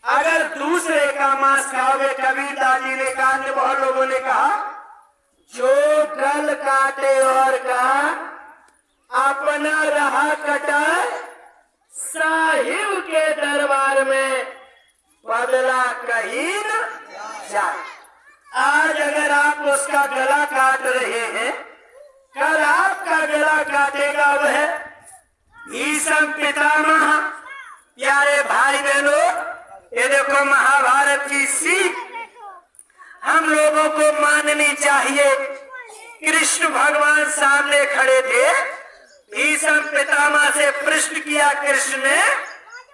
अगर दूसरे का मांस खाओगे, कबीर दास जी ने कहा, ने बहुत लोगों ने कहा, जो गल काटे और कहा अपना रहा कटाए, साहिब के दरबार में बदला कहीं न जाए। आज अगर आप उसका गला काट रहे हैं, कल आपका गला काटेगा वह भीष्म पितामह। प्यारे भाई बहनों, ये देखो महाभारत की सीख हम लोगों को माननी चाहिए। कृष्ण भगवान सामने खड़े थे, भीष्म पितामह से प्रश्न किया कृष्ण ने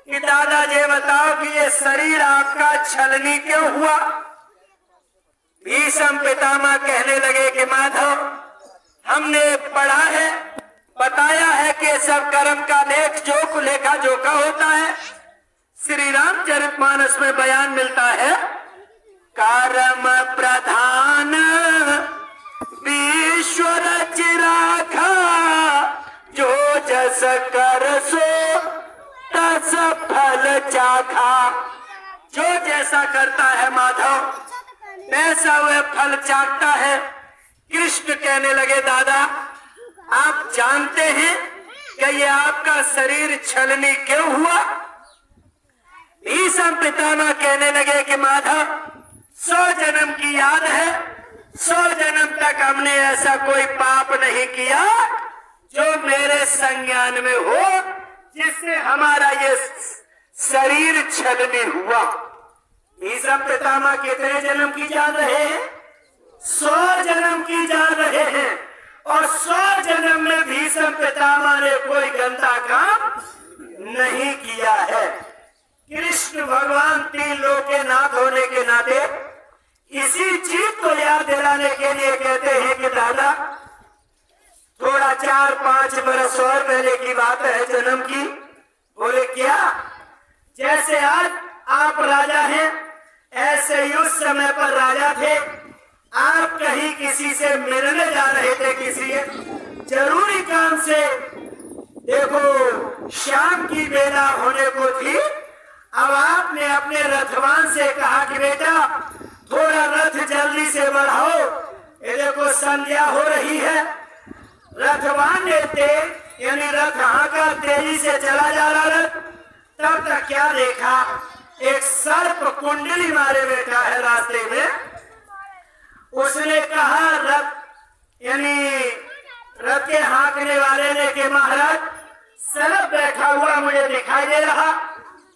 कि दादा जी बताओ कि ये शरीर आपका छलनी क्यों हुआ। भीष्म पितामह कहने लगे कि माधव, हमने पढ़ा है, बताया है कि सब कर्म का लेखा जोखा होता है। श्री रामचरितमानस में बयान मिलता है, कर्म प्रधान विश्व रच राखा, जो जस कर सो तस फल चाखा। जो जैसा करता है माधव, वैसा वह फल चाखता है। कृष्ण कहने लगे दादा, आप जानते हैं कि ये आपका शरीर छलनी क्यों हुआ। भीष्म पितामह कहने लगे कि माधव, 100 जन्म की याद है, 100 जन्म तक हमने ऐसा कोई पाप नहीं किया जो मेरे संज्ञान में हो, जिससे हमारा ये शरीर छलनी हुआ। भीष्म पितामह कितने जन्म की जान रहे हैं? 100 जन्म की जान रहे हैं। और 100 जन्म में भीष्म पितामह ने कोई गंदा काम नहीं किया है। कृष्ण भगवान 3 लोक के नाथ होने के नाते इसी चीज को याद दिलाने के लिए कहते हैं कि दादा, थोड़ा 4-5 बरस और पहले की बात है जन्म की। बोले क्या? जैसे आज आप राजा हैं, ऐसे ही उस समय पर राजा थे। आप कहीं किसी से मिलने जा रहे थे, किसी जरूरी काम से। देखो शाम की बेला होने को थी। अब आपने अपने रथवान से कहा कि बेटा थोड़ा रथ जल्दी से बढ़ाओ, ये देखो संध्या हो रही है। रथवान ने यानी रथ हाका तेजी से चला जा रहा रथ। तब तक क्या देखा, एक सर्प कुंडली मारे बैठा है रास्ते में। उसने कहा रथ के हाँकने वाले ने कि महाराज सर्प बैठा हुआ मुझे दिखाई दे रहा,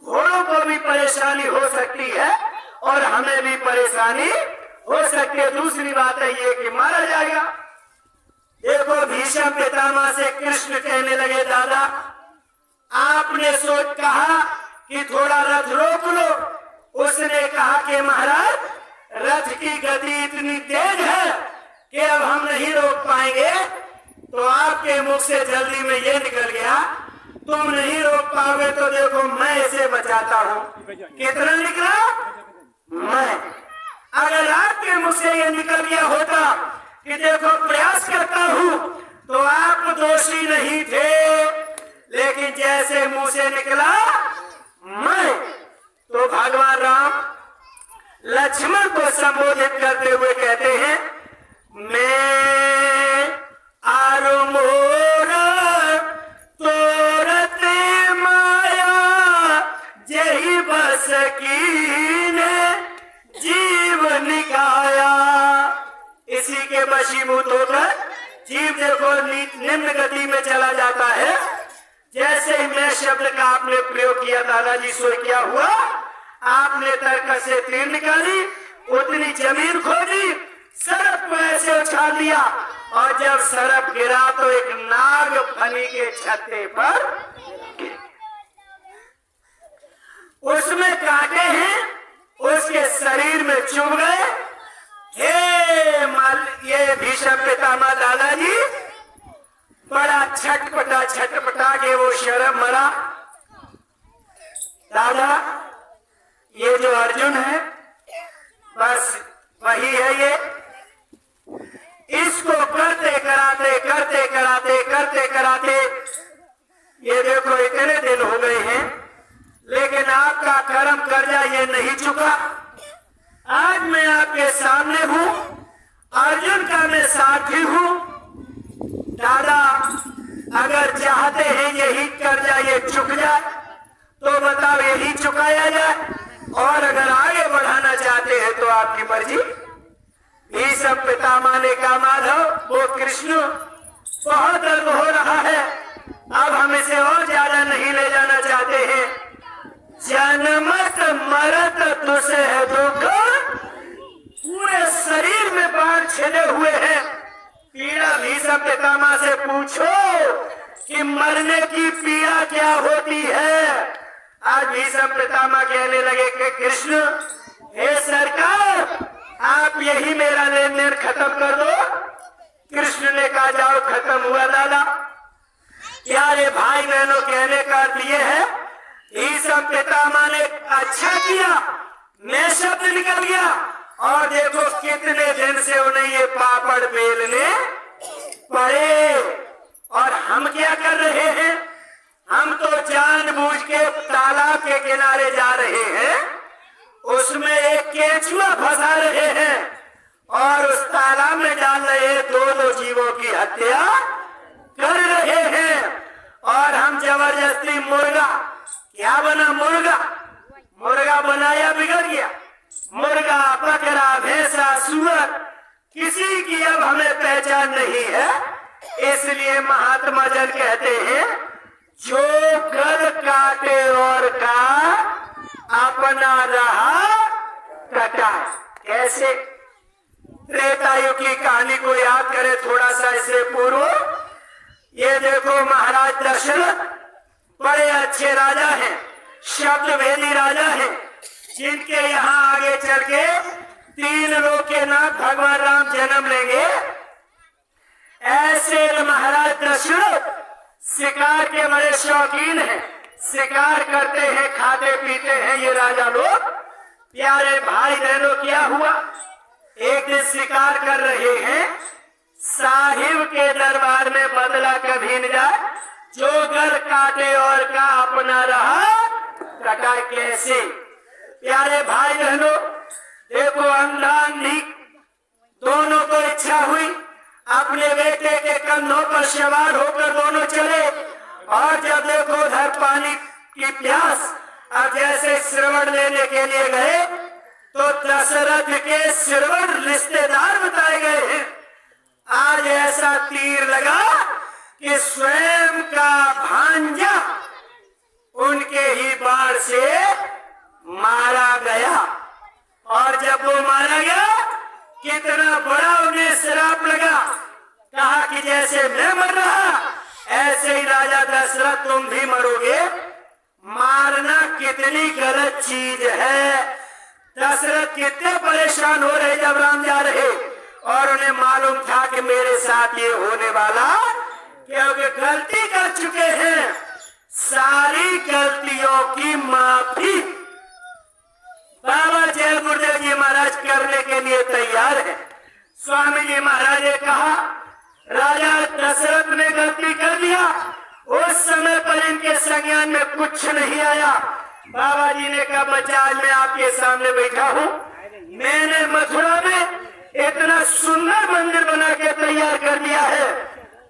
घोड़ों को भी परेशानी हो सकती है और हमें भी परेशानी हो सकती है। दूसरी बात है ये कि मारा जाएगा। देखो भीष्म पितामह से कृष्ण कहने लगे दादा, आपने सोच कहा कि थोड़ा रथ रोक लो। उसने कहा कि महाराज रथ की गति इतनी तेज है कि अब हम नहीं रोक पाएंगे। तो आपके मुख से जल्दी में ये निकल गया, तुम नहीं रोक पाओगे तो देखो मैं इसे बचाता हूँ। कितना निकला? मैं। अगर आपके मुख से ये निकल गया होता कि देखो प्रयास करता हूँ, तो आप दोषी नहीं थे। लेकिन जैसे मुंह से निकला मैं, तो भगवान राम लक्ष्मण को संबोधित करते हुए कहते हैं, मैं आरु मोर तोरते माया, जही बस कीने जीव निकाया। इसी के वशीभूत होकर जीव देखो निम्न गति में चला जाता है। जैसे ही मैं शब्द का आपने प्रयोग किया दादाजी, सो क्या हुआ, आपने तर्क से तीर निकाली, उतनी जमीन खोदी, सर्प को ऐसे उछाल दिया। और जब सर्प गिरा तो एक नाग फनी के छत्ते पर उसमें कांटे हैं, उसके शरीर में चुभ गए। ये भीष्म पितामह दादाजी बड़ा छटपटा के वो शर्म मरा। दादा ये जो अर्जुन है बस वही है, इसको करते कराते ये देखो इतने दिन हो गए हैं, लेकिन आपका का कर्म कर्जा ये नहीं चुका। आज मैं आपके सामने हूँ, अर्जुन का मैं साथी हूँ। दादा अगर चाहते हैं यही कर्जा ये चुक जाए तो बताओ यही चुकाया जाए, और अगर आगे बढ़ाना चाहते हैं तो आपकी मर्जी। भीष्म पितामह ने कहा माधव वो कृष्ण बहुत दर्द हो रहा है, अब हम इसे और ज्यादा नहीं ले जाना चाहते हैं। जन्मत मरत तुझसे है दुख, पूरे शरीर में बाण छिले हुए हैं। पीड़ा भीष्म पितामह से पूछो कि मरने की पीड़ा क्या होती है। आज भीष्म पितामह कहने लगे कि कृष्ण हे सरकार आप यही मेरा लेन देन खत्म कर दो। कृष्ण ने कहा जाओ खत्म हुआ दादा। प्यारे भाई बहनों कहने का अर्थ ये है भीष्म पितामह ने अच्छा किया, मैं शब्द निकल गया, और देखो कितने दिन से उन्हें ये पापड़ बेलने पड़े। और हम क्या कर रहे हैं, हम तो जानबूझ के तालाब के किनारे जा रहे हैं, उसमें एक केंचुआ फंसा रहे हैं और उस तालाब में डाल रहे दो जीवों की हत्या कर रहे हैं। और हम जबरदस्ती मुर्गा, क्या बना मुर्गा, मुर्गा बनाया बिगड़ गया। मुर्गा बकरा भैंसा सुअर किसी की अब हमें पहचान नहीं है। इसलिए महात्मा जन कहते हैं जो गल काटे और का अपना रहा कटा। कैसे त्रेतायुग की कहानी को याद करें थोड़ा सा इससे पूर्व। ये देखो महाराज दशरथ बड़े अच्छे राजा हैं, शब्दवेदी राजा हैं, जिनके यहाँ आगे चल के 3 लोग के नाम भगवान राम जन्म लेंगे। ऐसे महाराज दशरथ शिकार के बड़े शौकीन हैं, शिकार करते हैं, खाते पीते हैं ये राजा लोग। प्यारे भाई बहनों क्या हुआ, एक दिन शिकार कर रहे हैं, साहिब के दरबार में बदला कभी न जाए, जो घर काटे और का अपना रहा कटा। कैसे प्यारे भाई बहनों देखो अंधा अंधी दोनों को इच्छा हुई, अपने बेटे के कंधों पर सवार होकर दोनों चले। और जब देखो उधर पानी की प्यास, अब जैसे श्रवण लेने के लिए गए तो दशरथ के श्रवण रिश्तेदार बताए गए हैं। आज ऐसा तीर लगा कि स्वयं का भांजा उनके ही बाण से मारा गया। और जब वो मारा गया कितना बड़ा उन्हें श्राप लगा, कहा कि जैसे मैं मर रहा ऐसे ही राजा दशरथ तुम भी मरोगे। मारना कितनी गलत चीज है। दशरथ कितने परेशान हो रहे जब राम जा रहे, और उन्हें मालूम था कि मेरे साथ ये होने वाला, क्योंकि गलती कर चुके हैं, सारी गलतियों की माफी बाबा जय गुरुदेव जी महाराज करने के लिए तैयार है। स्वामी जी महाराज ने कहा राजा दशरथ ने गलती कर दिया, उस समय पर इनके संज्ञान में कुछ नहीं आया। बाबा जी ने कहा बच्चा आज मैं आपके सामने बैठा हूँ, मैंने मथुरा में इतना सुंदर मंदिर बना के तैयार कर दिया है,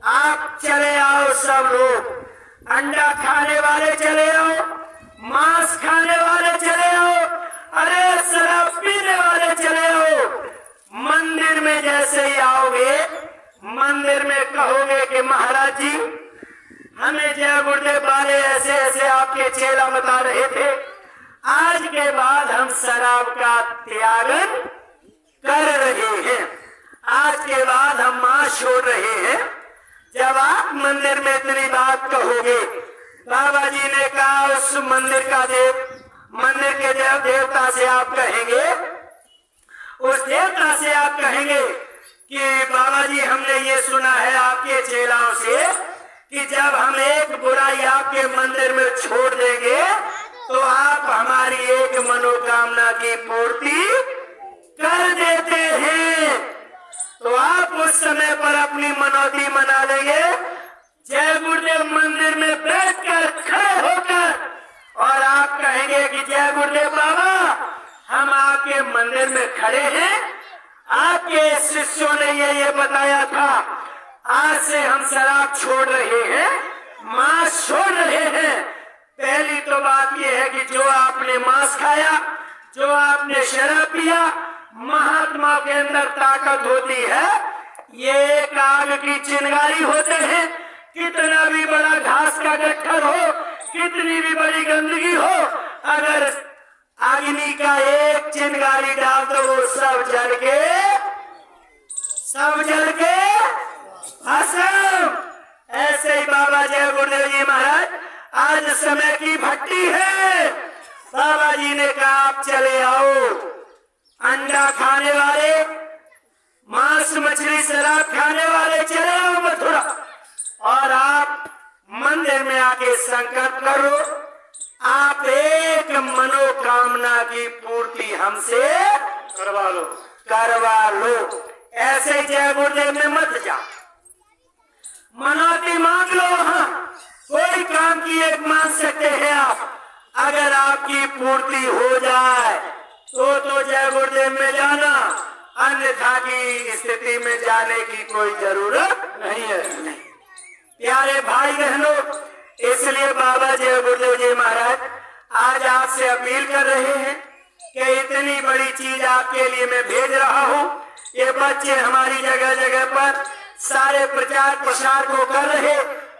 आप चले आओ सब लोग, अंडा खाने वाले चले आओ, मांस खाने वाले चले आओ, अरे शराब पीने वाले चले आओ। मंदिर में जैसे ही आओगे, मंदिर में कहोगे कि महाराज जी हमें जय गुरुदेव वाले ऐसे ऐसे आपके चेला बता रहे थे, आज के बाद हम शराब का त्यागन कर रहे हैं, आज के बाद हम मांस छोड़ रहे हैं। जब आप मंदिर में इतनी बात कहोगे, बाबा जी ने कहा उस मंदिर के देव देवता से आप कहेंगे, उस देवता से आप कहेंगे कि बाबा जी हमने ये सुना है आपके चेलाओं से कि जब हम एक बुराई आपके मंदिर में छोड़ देंगे तो आप हमारी एक मनोकामना की पूर्ति कर देते हैं। तो आप उस समय पर अपनी मनौती मना लेंगे। जय गुरुदेव मंदिर में बैठकर खड़े होकर और आप कहेंगे कि जय गुरुदेव बाबा, हम आपके मंदिर में खड़े हैं, आपके शिष्यों ने ये बताया था, आज से हम शराब छोड़ रहे हैं, मांस छोड़ रहे हैं। पहली तो बात यह है कि जो आपने मांस खाया, जो आपने शराब पिया, महात्मा के अंदर ताकत होती है। ये एक आग की चिंगारी होते हैं, कितना भी बड़ा घास का गट्ठर हो, कितनी भी बड़ी गंदगी हो, अगर अग्नि का एक चिंगारी डाल दो वो सब जल के भस्म। ऐसे ही बाबा जय गुरुदेव जी महाराज, आज समय की भट्टी है। बाबा जी ने कहा आप चले आओ, अंडा खाने वाले, मांस मछली शराब खाने वाले चले आओ मथुरा, और आप मंदिर में आके संकल्प करो, आप एक मनोकामना की पूर्ति हमसे करवा लो। ऐसे जय गुरुदेव में मत जा, मनौती मांग लो, वहां कोई काम की एक मांग सकते हैं आप। अगर आपकी पूर्ति हो जाए तो जय गुरुदेव में जाना, अन्यथा की स्थिति में जाने की कोई जरूरत नहीं है। प्यारे भाई बहनों, इसलिए बाबा जय गुरुदेव जी महाराज आज आपसे अपील कर रहे हैं कि इतनी बड़ी चीज आपके लिए मैं भेज रहा हूँ। ये बच्चे हमारी जगह जगह पर सारे प्रचार प्रसार को कर रहे,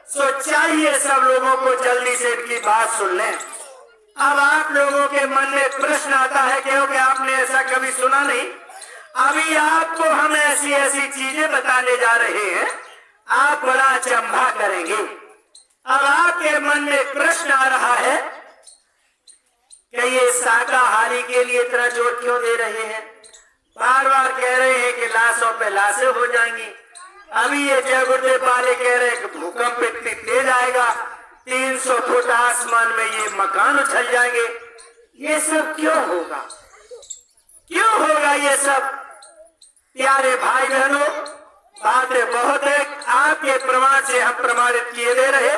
सो चाहिए सब लोगों को जल्दी से इनकी बात सुन लें। अब आप लोगों के मन में प्रश्न आता है क्योंकि आपने ऐसा कभी सुना नहीं। अभी आपको हम ऐसी ऐसी चीजें बताने जा रहे हैं, आप बड़ा अचंभा करेंगे। अब आपके मन में प्रश्न आ रहा है कि ये शाकाहारी के लिए इतना जोर क्यों दे रहे हैं? बार बार कह रहे हैं कि लाशों पे लाशें हो जाएंगी। अभी ये जय गुरुदेव वाले कह रहे हैं कि भूकंप इतनी तेज आएगा, 300 फुट आसमान में ये मकान उछल जाएंगे। ये सब क्यों होगा? क्यों होगा ये सब? प्यारे भाई बहनों, बातें बहुत है, आपके प्रमाण से हम प्रमाणित किए दे रहे।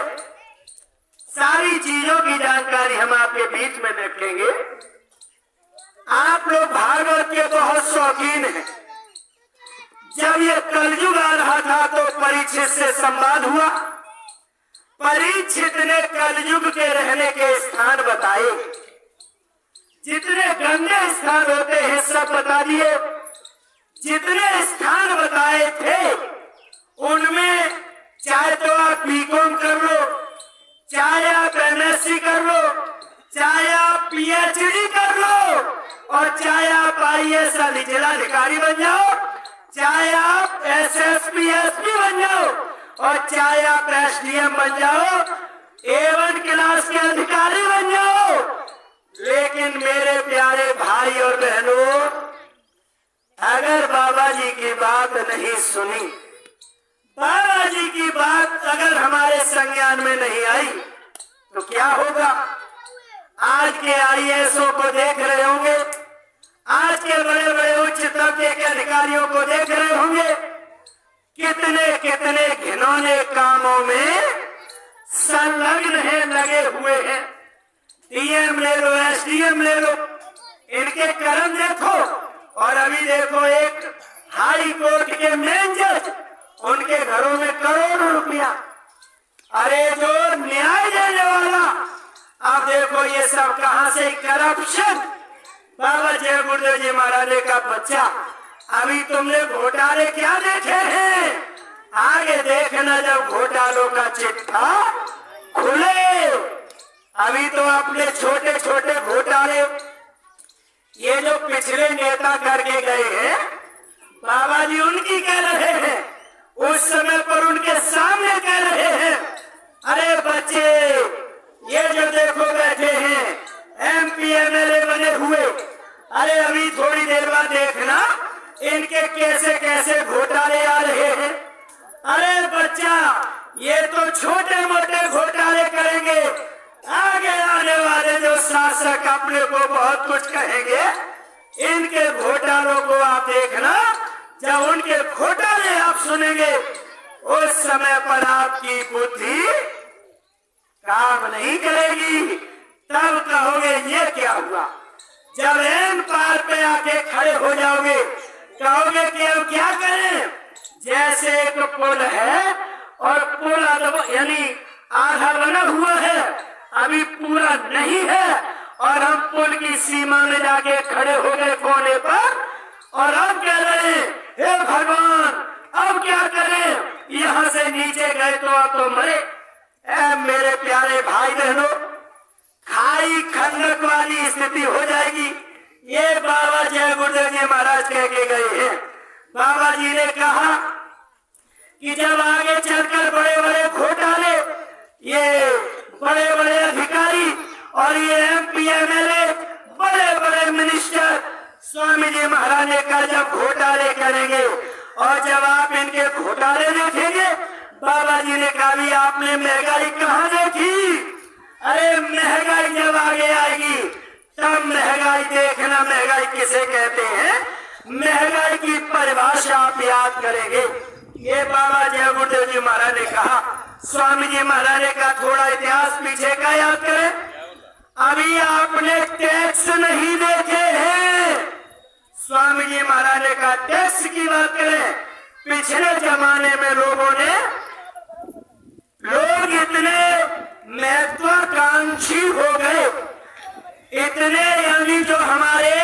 सारी चीजों की जानकारी हम आपके बीच में रखेंगे। आप लोग भागवत के बहुत शौकीन हैं। जब ये कलयुग आ रहा था तो परीक्षित से संवाद हुआ। परीक्षित ने कलयुग के रहने के स्थान बताए, जितने गंदे स्थान होते हैं सब बता दिए। जितने स्थान बताए थे उनमें चाहे तो आप बीकॉम कर लो, चाहे आप एमएससी कर लो, चाहे आप पीएचडी कर लो, और चाहे आप आईएएस जिलाधिकारी बन जाओ, चाहे आप एसएसपी एसपी बन जाओ, और चाहे आप एसडीएम बन जाओ, A1 क्लास के अधिकारी बन जाओ। लेकिन मेरे प्यारे भाई और बहनों, अगर बाबा जी की बात नहीं सुनी, बाबा जी की बात अगर हमारे संज्ञान में नहीं आई तो क्या होगा? आज के आईएएसओ को देख रहे होंगे, आज के बड़े बड़े उच्च तबके के अधिकारियों को देख रहे होंगे, कितने कितने घिनौने कामों में संलग्न है, लगे हुए हैं। डीएम ले लो, एसडीएम ले लो, इनके कर्म देखो। और अभी देखो एक हाई कोर्ट के मेन जज, उनके घरों में करोड़ों रुपया। अरे जो न्याय देने वाला, अब देखो ये सब कहां से करप्शन। बाबा जय गुरुदेव जी महाराज का बच्चा, अभी तुमने घोटाले क्या देखे हैं? आगे देखना जब घोटालों का चिट्ठा खुले। अभी तो अपने छोटे छोटे घोटाले ये जो पिछले नेता करके गए हैं, बाबा जी उनकी कह रहे हैं, उस समय पर उनके सामने कह रहे हैं। अरे बच्चे, ये जो देखो बैठे हैं एमपी एमएलए बने हुए, अरे अभी थोड़ी देर बाद देखना इनके कैसे कैसे घोटाले आ रहे हैं। अरे बच्चा, ये तो छोटे मोटे घोटाले करेंगे, आगे आने वाले जो शासक अपने को बहुत कुछ कहेंगे, इनके घोटालों को आप देखना। जब उनके घोटाले आप सुनेंगे, उस समय पर आपकी बुद्धि काम नहीं करेगी। तब कहोगे ये क्या हुआ। जब एन पार पे आके खड़े हो जाओगे कहोगे कि अब क्या करें। जैसे एक पुल है और पुल यानी आधा बना हुआ है, अभी पूरा नहीं है, और हम पुल की सीमा में जाके खड़े हो गए कोने पर, और अब कह रहे हैं हे भगवान अब क्या करें, यहाँ से नीचे गए तो अब तो मरे। मेरे प्यारे भाई बहनों, खाई खंडक वाली स्थिति हो जाएगी। ये बाबा जय गुरुदेव जी महाराज कह के गए हैं। बाबा जी ने कहा कि जब आगे चलकर बड़े बड़े घोटाले, ये बड़े बड़े अधिकारी और ये MP MLA, बड़े बड़े मिनिस्टर स्वामी जी महाराज ने कहा जब घोटाले करेंगे और जब आप इनके घोटाले देखेंगे, बाबा जी ने कहा भी आपने महंगाई कहाँ देखी। अरे महंगाई जब आगे आएगी तब महंगाई देखना। महंगाई किसे कहते हैं, महंगाई की परिभाषा आप याद करेंगे। ये बाबा जय गुरुदेव जी महाराज ने कहा। स्वामी जी महाराज ने कहा थोड़ा इतिहास पीछे का याद करें। अभी आपने टैक्स नहीं देखे हैं। स्वामी जी महाराज ने कहा टैक्स की बात करें। पिछले जमाने में लोग इतने महत्वाकांक्षी हो गए, इतने यानी जो हमारे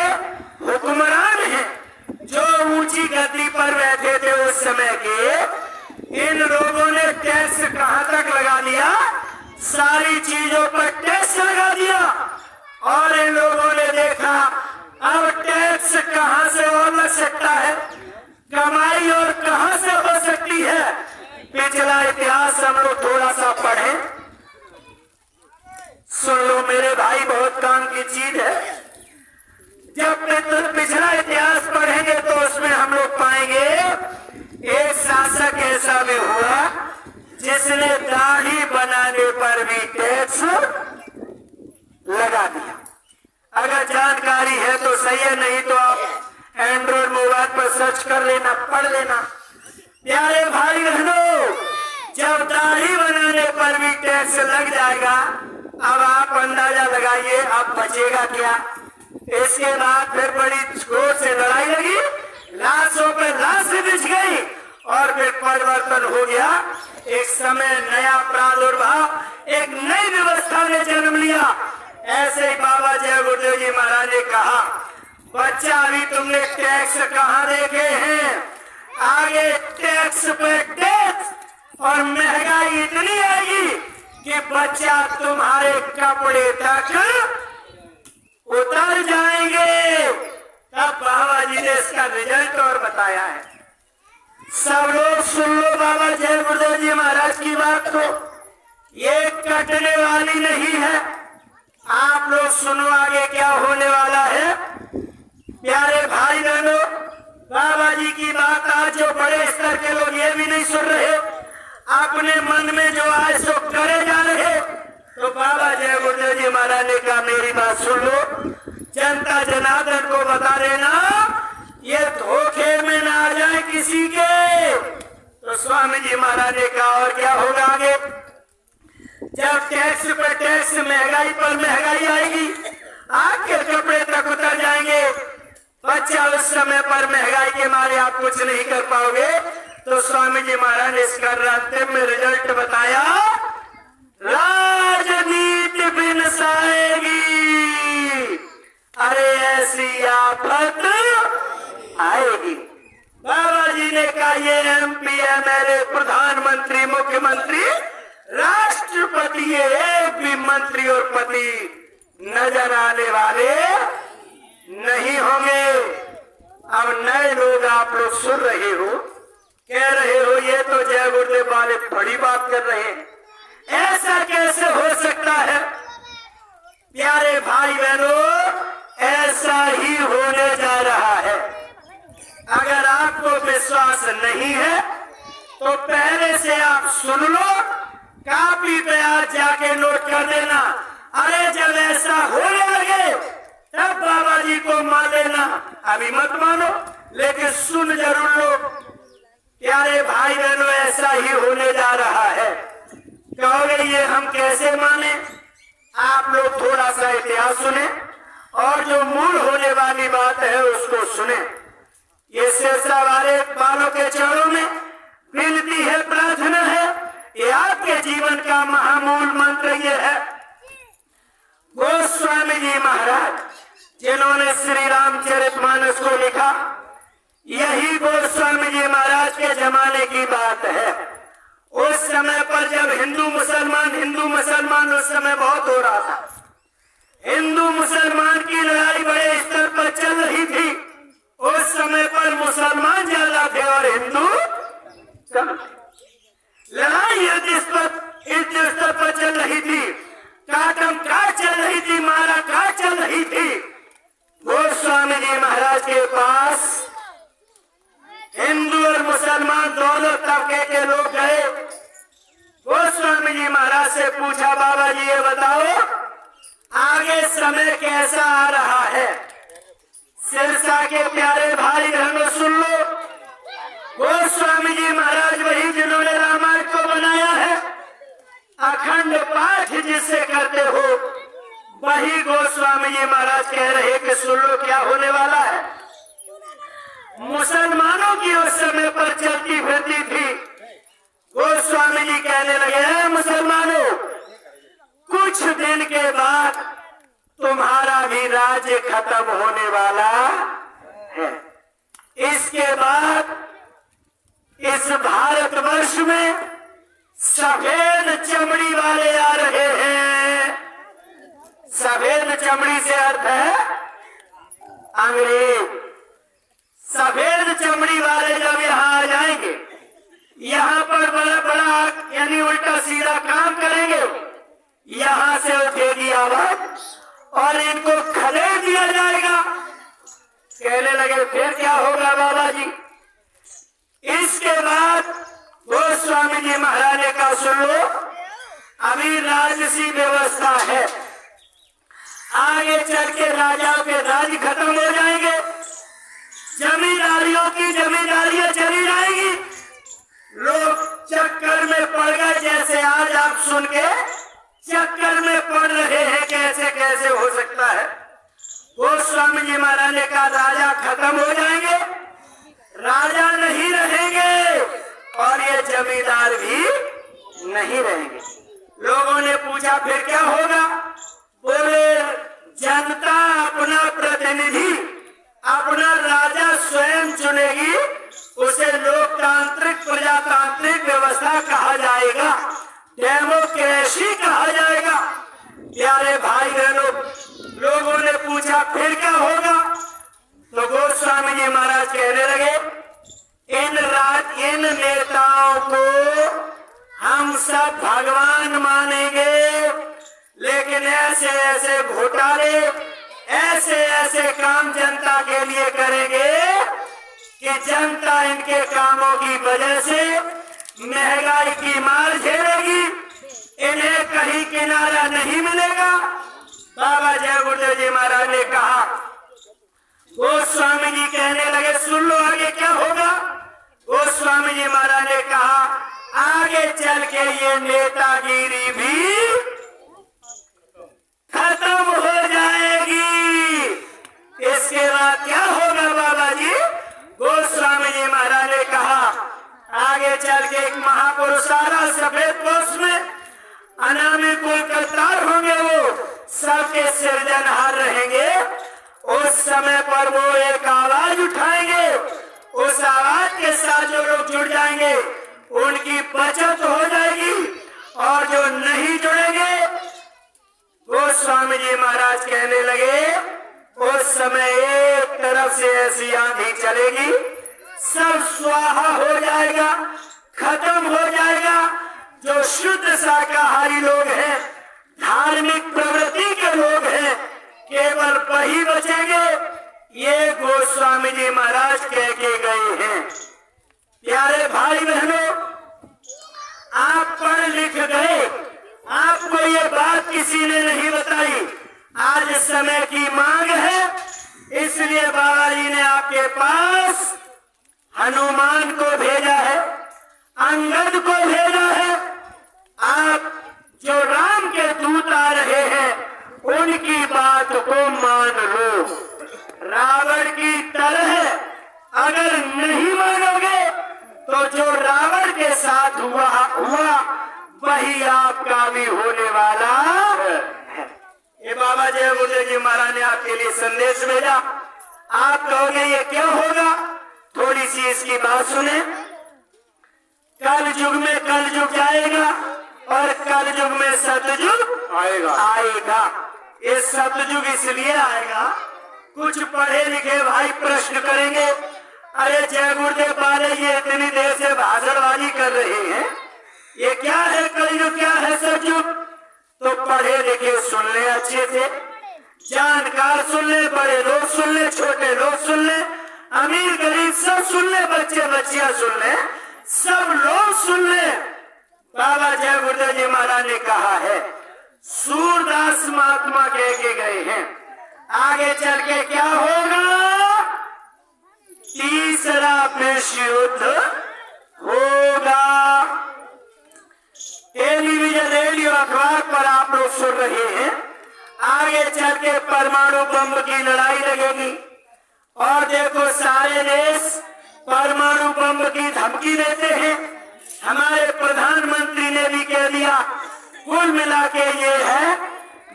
हुक्मरान हैं, जो ऊंची गद्दी पर बैठे थे उस समय के, इन लोगों ने टैक्स कहां तक लगा दिया, सारी चीजों पर टैक्स लगा दिया। और इन लोगों ने देखा अब टैक्स कहां से और लग सकता है, कमाई और कहां से हो सकती है। पिछला इतिहास हम लोग थोड़ा सा पढ़ें, सुन लो मेरे भाई, बहुत काम की चीज है। जब पिछला इतिहास पढ़ेंगे तो उसमें हम लोग पाएंगे एक शासक ऐसा भी हुआ जिसने दाढ़ी बनाने पर भी टैक्स लगा दिया। अगर जानकारी है तो सही है, नहीं तो आप एंड्रॉइड मोबाइल पर सर्च कर लेना, पढ़ लेना। प्यारे भाई बहनों, जब दाढ़ी बनाने पर भी टैक्स लग जाएगा, अब आप अंदाजा लगाइए अब बचेगा क्या। इसके बाद फिर बड़ी जोर से लड़ाई लगी, लाशों पर लाश बिछ गई और फिर परिवर्तन हो गया। एक समय नया प्रादुर्भाव, एक नई व्यवस्था ने जन्म लिया। ऐसे ही बाबा जय गुरुदेव जी महाराज ने कहा बच्चा अभी तुमने टैक्स कहाँ देखे हैं, आगे टैक्स पे टैक्स और महंगाई इतनी आएगी कि बच्चा तुम्हारे कपड़े तक उतर जाएंगे। तब बाबा जी ने इसका रिजल्ट और बताया है। सब लोग सुन लो बाबा जय गुरुदेव जी महाराज की बात को, ये कटने वाली नहीं है। आप लोग सुनो आगे क्या होने वाला है। प्यारे भाई बहनों, बाबा जी की बात आज जो बड़े स्तर के लोग ये भी नहीं सुन रहे, अपने मन में जो आए सो करे जा रहे, तो बाबा जय गुरुदेव जी महाराज ने कहा मेरी बात सुन लो, जनता जनार्दन को बता देना, ये धोखे में ना आ जाए किसी के। तो स्वामी जी महाराज ने कहा और क्या होगा आगे, जब टैक्स पर टैक्स, महंगाई पर महंगाई आएगी, आपके कपड़े तक उतर जाएंगे। बच्चा उस समय पर महंगाई के मारे आप कुछ नहीं कर पाओगे। तो स्वामी जी महाराज ने इसका अंतिम में रिजल्ट बताया, राजनीति बिन साएगी, अरे ऐसी आफत आएगी। बाबा जी ने कहा ये MP MLA, प्रधानमंत्री, मुख्यमंत्री, राष्ट्रपति, ये एक भी मंत्री और पति नजर आने वाले नहीं होंगे। अब नए लोग आप लोग सुन रहे हो, कह रहे हो ये तो जय गुरुदेव वाले बड़ी बात कर रहे हैं, ऐसा कैसे हो सकता है। प्यारे भाई बहनों, ऐसा ही होने जा रहा है। अगर आपको विश्वास नहीं है तो पहले से आप सुन लो, कापी पे आज जाके नोट कर देना। अरे जब ऐसा होने लगे तब बाबा जी को मान लेना, अभी मत मानो लेकिन सुन जरूर लो। प्यारे भाई बहनों, ऐसा ही होने जा रहा है। कहोगे ये हम कैसे माने, आप लोग थोड़ा सा इतिहास सुने और जो मूल होने वाली बात है उसको सुने। ये सिरसा वाले वालों के चरणों में विनती है, प्रार्थना है। ये आपके जीवन का महामूल मंत्र ये है। गोस्वामी जी महाराज जिन्होंने श्री रामचरितमानस को लिखा, यही गोस्वामी जी महाराज के जमाने की बात है। उस समय पर जब हिंदू मुसलमान उस समय बहुत हो रहा था। हिंदू मुसलमान की लड़ाई बड़े स्तर पर चल रही थी। उस समय पर मुसलमान ज्यादा थे और हिंदू कम थे। लड़ाई इस स्तर पर चल रही थी, काटम काट चल रही थी, मारा काट चल रही थी। गोस्वामी जी महाराज के पास हिंदू और मुसलमान दोनों तबके के लोग गए। गोस्वामी जी महाराज से पूछा, बाबा जी ये बताओ आगे समय कैसा आ रहा है? सिरसा के प्यारे भाई बहनों सुन लो, गोस्वामी जी महाराज वही जिन्होंने रामायण को बनाया है। अखंड पाठ जिससे करते हो वही गोस्वामी जी महाराज कह रहे कि सुन लो क्या होने वाला है। मुसलमानों की उस समय पर चलती फिरती थी। गोस्वामी जी कहने लगे, मुसलमानों कुछ दिन के बाद तुम्हारा भी राज्य खत्म होने वाला है। इसके बाद इस भारतवर्ष में सफेद चमड़ी वाले आ रहे हैं। सफेद चमड़ी से अर्थ है अंग्रेज। सफेद चमड़ी वाले जब यहाँ आ जाएंगे, यहाँ पर बड़ा बड़ा यानी उल्टा सीधा काम करेंगे। यहाँ से उठेगी आवाज और इनको खदेड़ दिया जाएगा। कहने लगे फिर क्या होगा बाबा जी? इसके बाद गोस्वामी जी महाराज ने कहा, सुन लो अभी राजसी व्यवस्था है, आगे चल के राजाओं के राज खत्म हो जाएंगे, जमींदारियों की जमींदारियां चली जाएगी। लोग चक्कर में पड़ गए, जैसे आज आप सुन के चक्कर में पड़ रहे हैं कैसे कैसे हो सकता है। गोस्वामी जी महाराज ने कहा राजा खत्म हो जाएंगे, राजा नहीं रहेंगे और ये जमींदार भी नहीं रहेंगे। लोगों ने पूछा फिर क्या होगा? बोले जनता अपना प्रतिनिधि, अपना राजा स्वयं चुनेगी। उसे लोकतांत्रिक प्रजातांत्रिक व्यवस्था कहा जाएगा, डेमोक्रेसी कहा जाएगा। प्यारे भाई बहनों, लोगों ने पूछा फिर क्या होगा? तो गोस्वामी जी महाराज कहने लगे, इन नेताओं को हम सब भगवान मानेंगे, लेकिन ऐसे ऐसे घोटाले, ऐसे ऐसे काम जनता के लिए करेंगे कि जनता इनके कामों की वजह से महंगाई की मार झेलेगी, इन्हें कहीं किनारा नहीं मिलेगा। बाबा जय गुरुदेव जी महाराज ने कहा। गोस्वामी जी कहने लगे सुन लो आगे क्या होगा? गोस्वामी जी महाराज ने कहा आगे चल के ये नेतागिरी भी खत्म हो जाएगी। इसके बाद क्या होगा बाबा जी? गोस्वामी जी महाराज ने कहा आगे चल के एक महापुरुष सारा सफेद पोष में अनामी कुल करतार होंगे, वो सबके सृजनहार रहेंगे। उस समय पर वो एक आवाज उठाएंगे, उस आवाज के साथ जो लोग जुड़ जाएंगे उनकी बचत हो जाएगी और जो नहीं जुड़ेंगे, गोस्वामी जी महाराज कहने लगे उस समय एक तरफ से ऐसी आंधी चलेगी, सब स्वाहा हो जाएगा, खत्म हो जाएगा। जो शुद्ध शाकाहारी लोग हैं, धार्मिक प्रवृत्ति के लोग हैं, केवल वही बचेंगे। ये गोस्वामी जी महाराज कह के गए हैं। प्यारे भाई बहनों, आप पढ़ लिख गए, आपको ये बात किसी ने नहीं बताई। आज समय की मांग है, इसलिए बाबा जी ने आपके पास हनुमान को भेजा है, अंगद को भेजा है। आप जो राम के दूत आ रहे हैं उनकी बात को मान लो। रावण की तरह अगर नहीं मानोगे तो जो रावण के साथ हुआ वही आपका भी होने वाला है। ये बाबा जय गुरुदेव जी महाराज ने आपके लिए संदेश भेजा। आप कहोगे ये क्या होगा? थोड़ी सी इसकी बात सुने। कल युग में कल युग जाएगा और कल युग में सतयुग आएगा। ये सतयुग इसलिए आएगा, कुछ पढ़े लिखे भाई प्रश्न करेंगे, अरे जय गुरुदेव वाले ये इतनी देर से भाषणबाजी कर रहे हैं, ये क्या है कलयुग, क्या है सतयुग? तो पढ़े लिखे सुन ले, अच्छे से जानकार सुन ले, बड़े लोग सुन ले, छोटे लोग सुन ले, अमीर गरीब सब सुन ले, बच्चे बच्चियां सुन ले, सब लोग सुन ले। बाबा जय गुरुदेव जी महाराज ने कहा है, सूरदास महात्मा कह के गए हैं, आगे चल के क्या होगा? तीसरा विश्व युद्ध होगा। टेलीविजन रेडियो अखबार पर आप लोग सुन रहे हैं, आगे चल के परमाणु बम की लड़ाई लगेगी। और देखो सारे देश परमाणु बम की धमकी देते हैं। हमारे प्रधानमंत्री ने भी कह दिया, कुल मिला के ये है,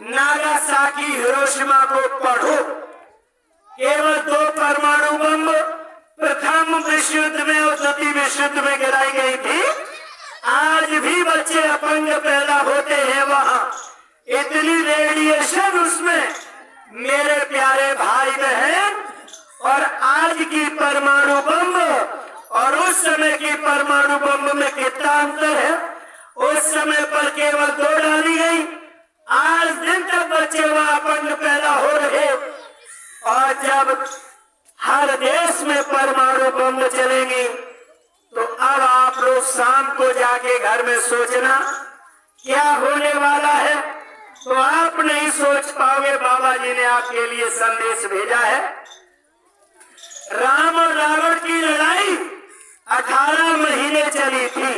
नागासाकी हिरोशिमा को पढ़ो। केवल 2 परमाणु बम प्रथम विश्व युद्ध में और द्वितीय विश्व युद्ध में गिराई गई थी। आज भी बच्चे अपंग पैदा होते हैं वहां, इतनी रेडिएशन उसमें। मेरे प्यारे भाई बहन, और आज की परमाणु बम और उस समय की परमाणु बम में कितना अंतर है? उस समय पर केवल 2 डाली गई, आज दिन तक बच्चे वहां अपंग पैदा हो रहे। और जब हर देश में परमाणु बम चलेंगी तो अब आप लोग शाम को जाके घर में सोचना क्या होने वाला है, तो आप नहीं सोच पाओगे। बाबा जी ने आपके लिए संदेश भेजा है। राम और रावण की लड़ाई 18 महीने चली थी।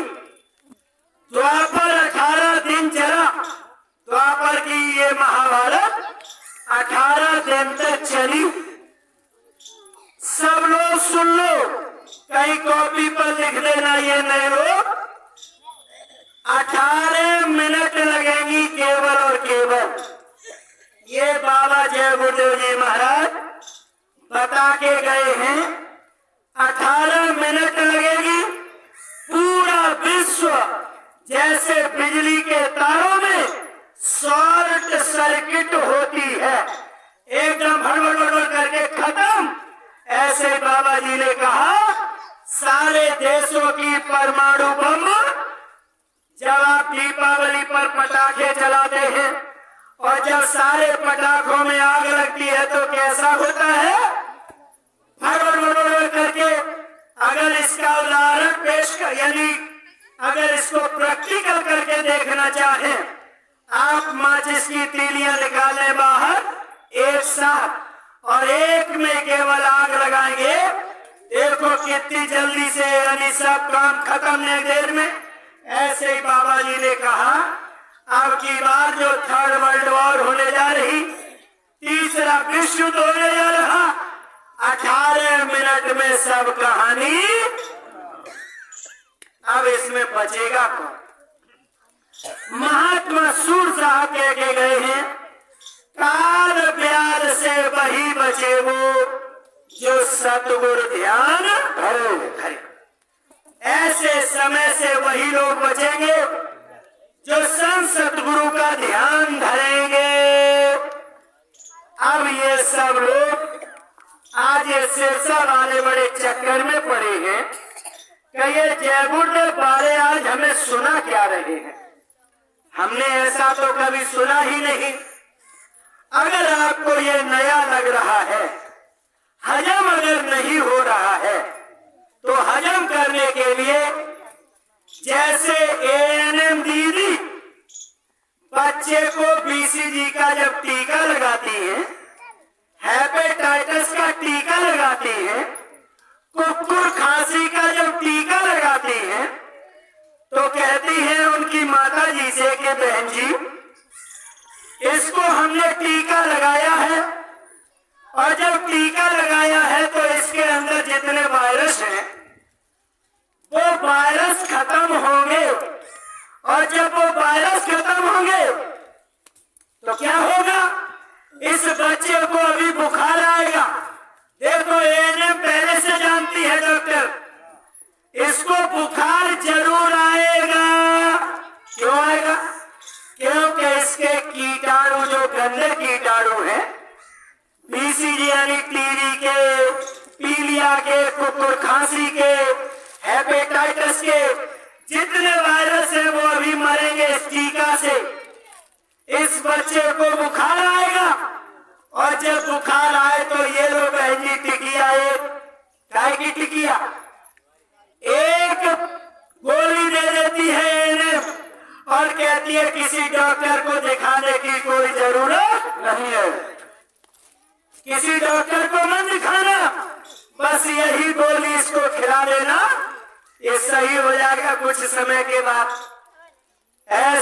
द्वापर 18 दिन चला। द्वापर की ये महाभारत 18 दिन तक चली। सब लोग सुन लो, कहीं कॉपी पर लिख देना, ये नए लोग 18 मिनट लगेंगी केवल और केवल। ये बाबा जय गुरुदेव जी महाराज बता के गए हैं, 18 मिनट लगेगी। पूरा विश्व जैसे बिजली के तारों में शॉर्ट सर्किट होती है, एकदम भड़बड़ करके खत्म। ऐसे बाबा जी ने कहा, सारे देशों की परमाणु बम, जब आप दीपावली पर पटाखे चलाते हैं और जब सारे पटाखों में आग लगती है तो कैसा होता है? भड़बड़ करके। अगर इसका उदाहरण पेश कर, यानी अगर इसको प्रैक्टिकल करके देखना चाहें, आप माचिस की तीलियां निकालें बाहर एक साथ और एक में केवल आग लगाएंगे, देखो कितनी जल्दी से, यानी सब काम खत्म नहीं देर में। ऐसे ही बाबा जी ने कहा, अब की बार जो 3rd वर्ल्ड वॉर होने जा रही, तीसरा विश्व युद्ध होने जा रहा, 18 मिनट में सब कहानी। अब इसमें बचेगा कौन? महात्मा सूर साहब कह के गए हैं, काल ब्याल से वही बचे वो जो सतगुरु ध्यान धरे। ऐसे समय से वही लोग बचेंगे जो संत सतगुरु का ध्यान धरेंगे। अब ये सब लोग आज ये सिरसा वाले बड़े चक्कर में पड़े हैं कि ये जय गुरुदेव वाले आज हमें सुना क्या रहे हैं। हमने ऐसा तो कभी सुना ही नहीं। अगर आपको ये नया लग रहा है, हजम अगर नहीं हो रहा है, तो हजम करने के लिए जैसे एएनएम दीदी बच्चे को बीसीजी का जब टीका लगाती है, हेपेटाइटिस का टीका लगाती है, कुकुर खांसी का जब टीका लगाती है, तो कहती है उनकी माता जी से कि बहन बहन जी, इसको हमने टीका लगाया है, और जब टीका लगाया है तो इसके अंदर जितने वायरस हैं वो वायरस खत्म होंगे, और जब वो वायरस खत्म होंगे तो क्या होगा? इस बच्चे को अभी बुखार आएगा। देखो एएनएम पहले से जानती है डॉक्टर, इसको बुखार जरूर आएगा। क्यों आएगा? क्योंकि इसके कीटाणु जो गंदे कीटाणु हैं, बीसीजी यानी टीबी के, पीलिया के, कुकुर खांसी के, हेपेटाइटिस के जितने वायरस हैं वो अभी मरेंगे इस टीका से। इस बच्चे को बुखार आएगा, और जब बुखार आए तो ये लो बहन जी टिकिया, एक गाय की टिकिया एक गोली दे देती है एएनएम, और कहती है किसी डॉक्टर को दिखाने की कोई जरूरत नहीं है, किसी डॉक्टर को मत दिखाना, बस यही गोली इसको खिला देना, ये सही हो जाएगा कुछ समय के बाद।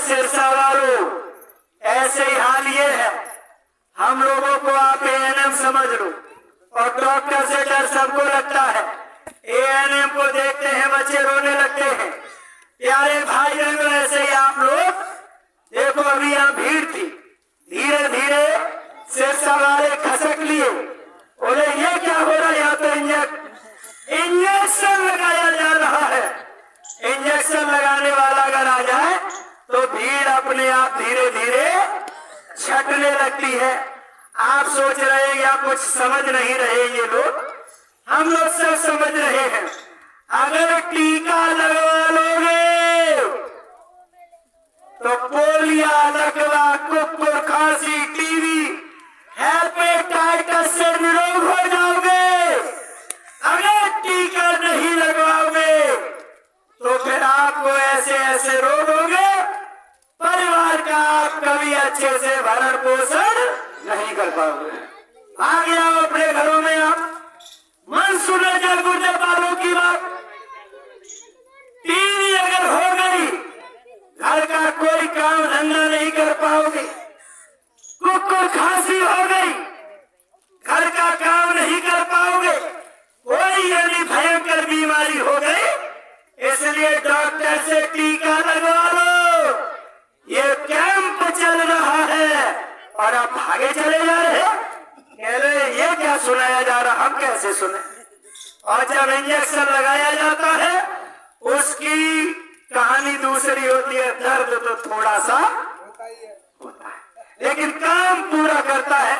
सिरसा वालों, ऐसे ही हाल ये है। हम लोगों को आप एएनएम समझ लो, और डॉक्टर से डर सबको लगता है। एएनएम को देखते हैं बच्चे रोने लगते हैं। प्यारे भाई बहनों, ऐसे ही आप लोग देखो, अभी यहाँ भीड़ थी, धीरे धीरे सिरसा वाले खसक लिए, बोले ये क्या हो रहा है? यहाँ तो इंजेक्शन लगाया जा रहा है। इंजेक्शन लगाने वाला अगर आ जाए तो भीड़ अपने आप धीरे धीरे छटने लगती है। आप सोच रहे हैं या कुछ समझ नहीं रहे ये लोग, हम लोग सब समझ रहे हैं। अगर टीका लगवा लोगे तो पोलिया, लकवा, कुकुर खांसी, टीबी, हेपेटाइटिस से निरोग हो जाओगे। अगर टीका नहीं लगवाओगे तो फिर आपको ऐसे ऐसे रोग होंगे, परिवार का आप कभी अच्छे से भरण पोषण नहीं कर पाओगे। आ गया अपने घरों में आप मन सुने जल गुर्जर वालों की बात। टीवी अगर हो गई, घर का कोई काम धंधा नहीं कर पाओगे। कुकुर खांसी हो गई, घर का काम नहीं कर पाओगे। कोई यानी भयंकर बीमारी हो गई, इसलिए डॉक्टर से टीका लगवा लो। ये कैंप चल रहा है और आप भागे चले जा रहे हैं। कह रहे ये क्या सुनाया जा रहा, हम कैसे सुने? और जब इंजेक्शन लगाया जाता है उसकी कहानी दूसरी होती है। दर्द तो थोड़ा सा होता है, लेकिन काम पूरा करता है।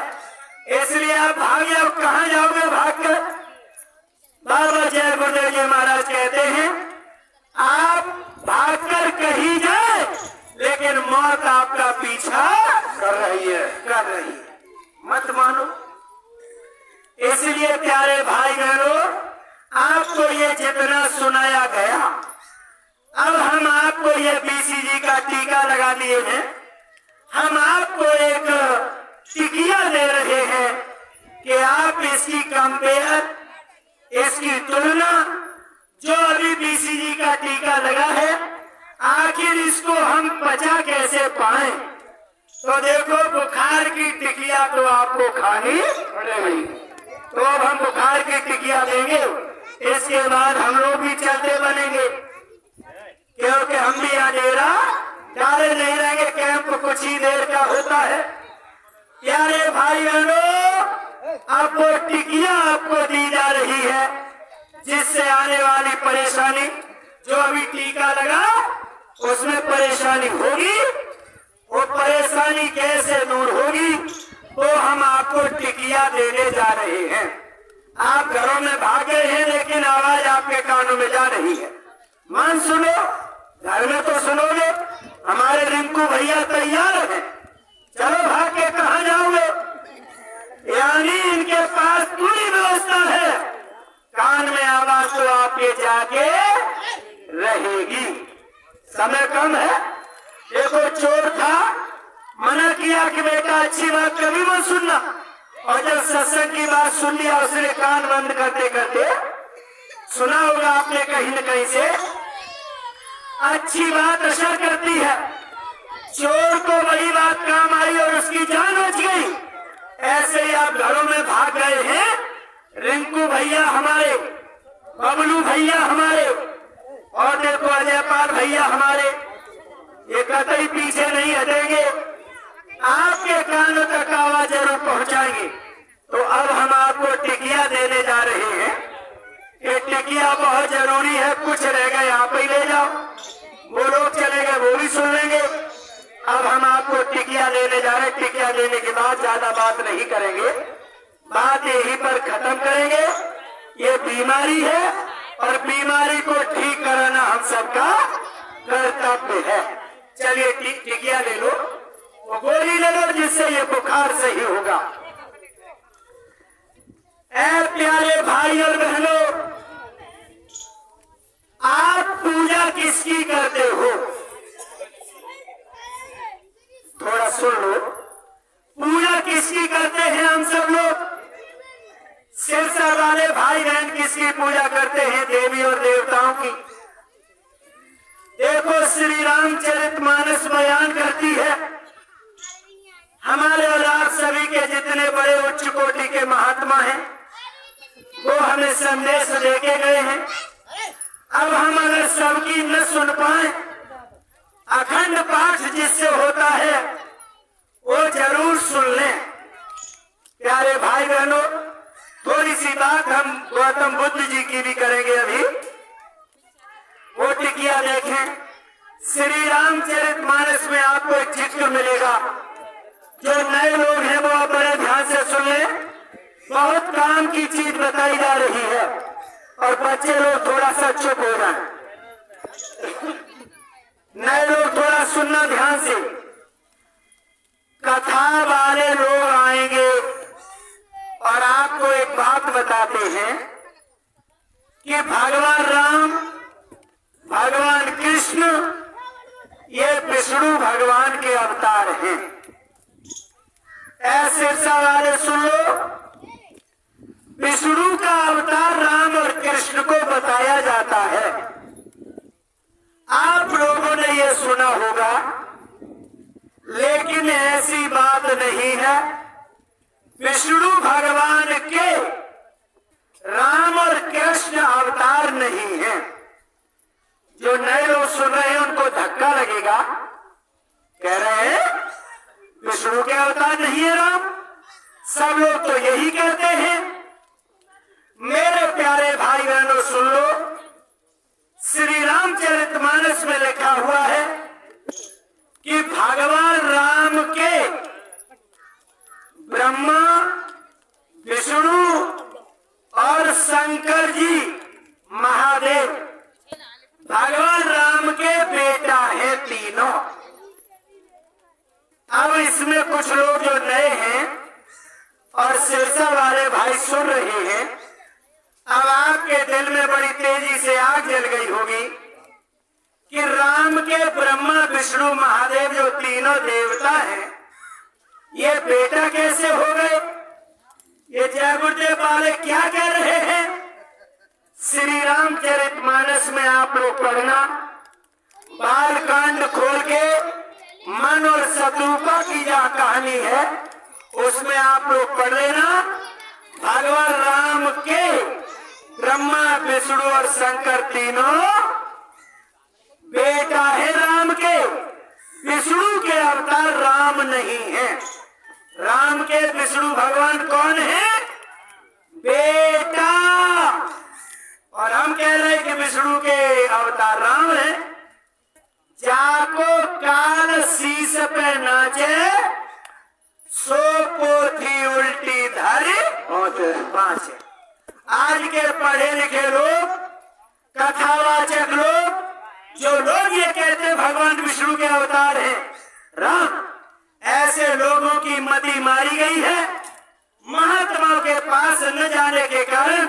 इसलिए आप भागे, अब कहाँ जाओगे भागकर? बाबा जय गुरुदेव जी महाराज कहते हैं आप भागकर कहीं जाए, लेकिन मौत आपका पीछा कर रही है, कर रही है, मत मानो। इसलिए प्यारे भाई बहनों, आपको ये जितना सुनाया गया, अब हम आपको ये बीसीजी का टीका लगा दिए हैं। हम आपको एक टिकिया दे रहे हैं कि आप इसकी कंपेयर, इसकी तुलना, जो अभी बीसीजी का टीका लगा है, आखिर इसको हम पचा कैसे पाए। तो देखो, बुखार की टिकिया तो आपको खानी पड़ेगी। तो अब हम बुखार की टिकिया देंगे, इसके बाद हम लोग भी चलते बनेंगे, क्योंकि हम भी यहाँ डेरा डाले नहीं रहेंगे। कैंप कुछ ही देर का होता है। प्यारे भाई बहनों, अब वो टिकिया आपको दी जा रही है, जिससे आने वाली परेशानी, जो अभी टीका लगा उसमें परेशानी होगी, वो परेशानी कैसे दूर होगी, वो हम आपको टिकिया देने जा रहे हैं। आप घरों में भाग गए हैं, लेकिन आवाज आपके कानों में जा रही है। मन सुनो, घर में तो सुनोगे। हमारे रिंकू भैया तैयार हैं, चलो भाग के कहाँ जाओगे? यानी इनके पास पूरी व्यवस्था है, कान में आवाज तो आपके जाके रहेगी। समय कम है। देखो, चोर था, मना किया कि बेटा अच्छी बात कभी मत सुनना, और जब सत्संग की बात सुन लिया उसने कान बंद करते करते सुना होगा आपने कहीं न कहीं से। अच्छी बात असर करती है, चोर को वही बात काम आई और उसकी जान बच गई। ऐसे ही आप घरों में भाग गए हैं। रिंकू भैया हमारे, बबलू भैया हमारे, और देखो अजयपाल भैया हमारे, ये कतई पीछे नहीं हटेंगे, आपके कानों तक आवाज जरूर पहुंचाएंगे। तो अब हम आपको टिकिया देने जा रहे हैं। ये टिकिया बहुत जरूरी है, कुछ रह गए आप ही ले जाओ, वो लोग चले गए वो भी सुन लेंगे। अब हम आपको टिकिया देने जा रहे हैं। टिकिया देने के बाद ज्यादा बात नहीं करेंगे, बात यहीं पर खत्म करेंगे। ये बीमारी है और बीमारी को ठीक कराना हम सबका कर्तव्य है। चलिए टिकिया ले लो, वो गोली ले लो जिससे ये बुखार सही होगा। ऐ प्यारे भाई और बहनों, आप पूजा किसकी करते हो? थोड़ा सुन लो, पूजा किसकी करते हैं हम सब लोग? सिरसा वाले भाई बहन किसकी पूजा करते हैं? देवी और देवताओं की। देखो श्री रामचरितमानस बयान करती है, हमारे और आप सभी के जितने बड़े उच्च कोटि के महात्मा हैं वो हमें संदेश लेके गए हैं। अब हम अगर सबकी न सुन पाए, अखंड पाठ जिससे होता है वो जरूर सुन लें। प्यारे भाई बहनों, थोड़ी सी बात हम गौतम बुद्ध जी की भी करेंगे अभी। वो टिकिया देखें, श्री रामचरितमानस में आपको एक चित्र मिलेगा। जो नए लोग हैं वो आप बड़े ध्यान से सुन लें, बहुत काम की चीज बताई जा रही है और बच्चे लोग थोड़ा सा चुप हो जाएं। नए लोग थोड़ा सुनना ध्यान से। कथा वाले लोग आएंगे और आपको एक बात बताते हैं कि भगवान राम, भगवान कृष्ण ये विष्णु भगवान के अवतार हैं। ऐसे सवाल सुन लो, विष्णु का अवतार राम और कृष्ण को बताया जाता है। आप लोगों ने ये सुना होगा, लेकिन ऐसी बात नहीं है। विष्णु भगवान के राम और कृष्ण अवतार नहीं है। जो नए लोग सुन रहे हैं उनको धक्का लगेगा, कह रहे हैं विष्णु के अवतार नहीं है राम, सब लोग तो यही कहते हैं। मेरे प्यारे भाई बहनों सुन लो, श्री रामचरितमानस में लिखा हुआ है कि भगवान राम के ब्रह्मा, विष्णु और शंकर जी महादेव भगवान राम के बेटा है तीनों। अब इसमें कुछ लोग जो नए हैं और सिरसा वाले भाई सुन रहे हैं, अब आपके दिल में बड़ी तेजी से आग जल गई होगी कि राम के ब्रह्मा, विष्णु, महादेव जो तीनों देवता हैं, ये बेटा कैसे हो गए? ये जय गुरुदेव वाले क्या कह रहे हैं? श्री रामचरितमानस में आप लोग पढ़ना, बालकांड खोल के मन और शत्रुपा की जहाँ कहानी है उसमें आप लोग पढ़ लेना। भगवान राम के ब्रह्मा, विष्णु और शंकर तीनों बेटा है राम के। विष्णु के अवतार राम नहीं है। राम के विष्णु भगवान कौन है? बेटा। और हम कह रहे हैं कि विष्णु के अवतार राम है। जाको काल शीश पे नाचे, सो पोथी उल्टी धरे और पांच। आज के पढ़े लिखे लोग, कथावाचक लोग, जो लोग ये कहते भगवान विष्णु के अवतार हैं राम, ऐसे लोगों की मति मारी गई है। महात्माओं के पास न जाने के कारण,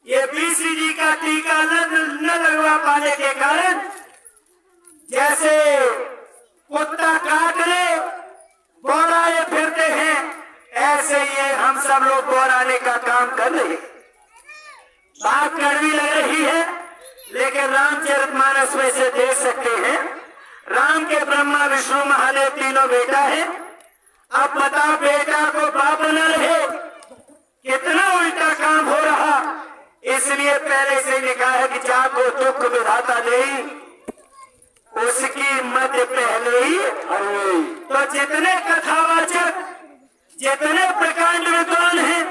ये बीसीजी का टीका न लगवा पाने के कारण, जैसे कुत्ता काट ले बोराए फिरते हैं, ऐसे ये हम सब लोग बोराने का काम कर रहे हैं। बात कड़वी लग रही है, लेकिन रामचरितमानस में से देख सकते हैं राम के ब्रह्मा विष्णु महादेव तीनों बेटा है। अब बताओ बेटा को बाप न रहे, कितना उल्टा काम हो रहा। इसलिए पहले से लिखा है कि जाको दुख विधाता दे, उसकी मत पहले ही। तो जितने कथावाचक, जितने प्रकांड विद्वान हैं,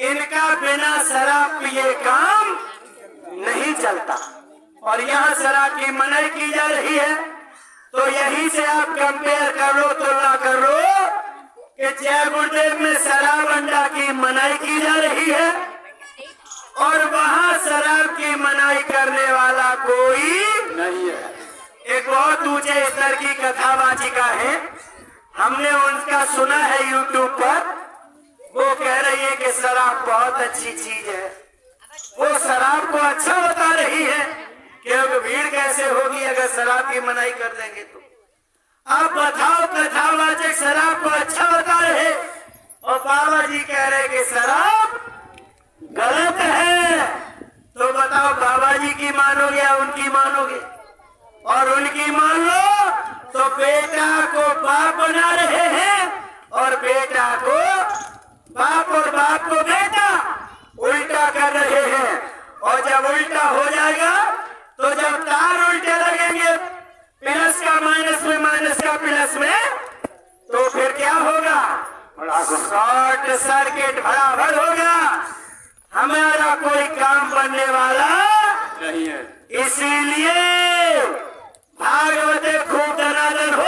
इनका बिना शराब पिए काम नहीं चलता। और यहाँ शराब की मनाही की जा रही है। तो यहीं से आप कंपेयर कर लो, तुलना कर लो कि जय गुरुदेव में शराब अंडा की मनाही की जा रही है और वहां शराब की मनाही करने वाला कोई नहीं है। एक बहुत ऊंचे स्तर की कथावाचिका है, हमने उनका सुना है यूट्यूब पर। वो कह रही है कि शराब बहुत अच्छी चीज है। वो शराब को अच्छा बता रही है क्योंकि भीड़ कैसे होगी अगर शराब की मनाही कर देंगे तो। आप बताओ कथावाचक शराब को अच्छा बता रहे और बाबा जी कह रहे कि शराब गलत है। तो बताओ बाबा जी की मानोगे या उनकी मानोगे? और उनकी मान लो तो बेटा को बाप बना रहे हैं और बेटा को बाप और बाप को बेटा उल्टा कर रहे हैं। और जब उल्टा हो जाएगा तो जब तार उल्टे लगेंगे, प्लस का माइनस में, माइनस का प्लस में, तो फिर क्या होगा? शॉर्ट सर्किट बराबर होगा। हमारा कोई काम बनने वाला नहीं है। इसीलिए भागवते खूब दनादन हो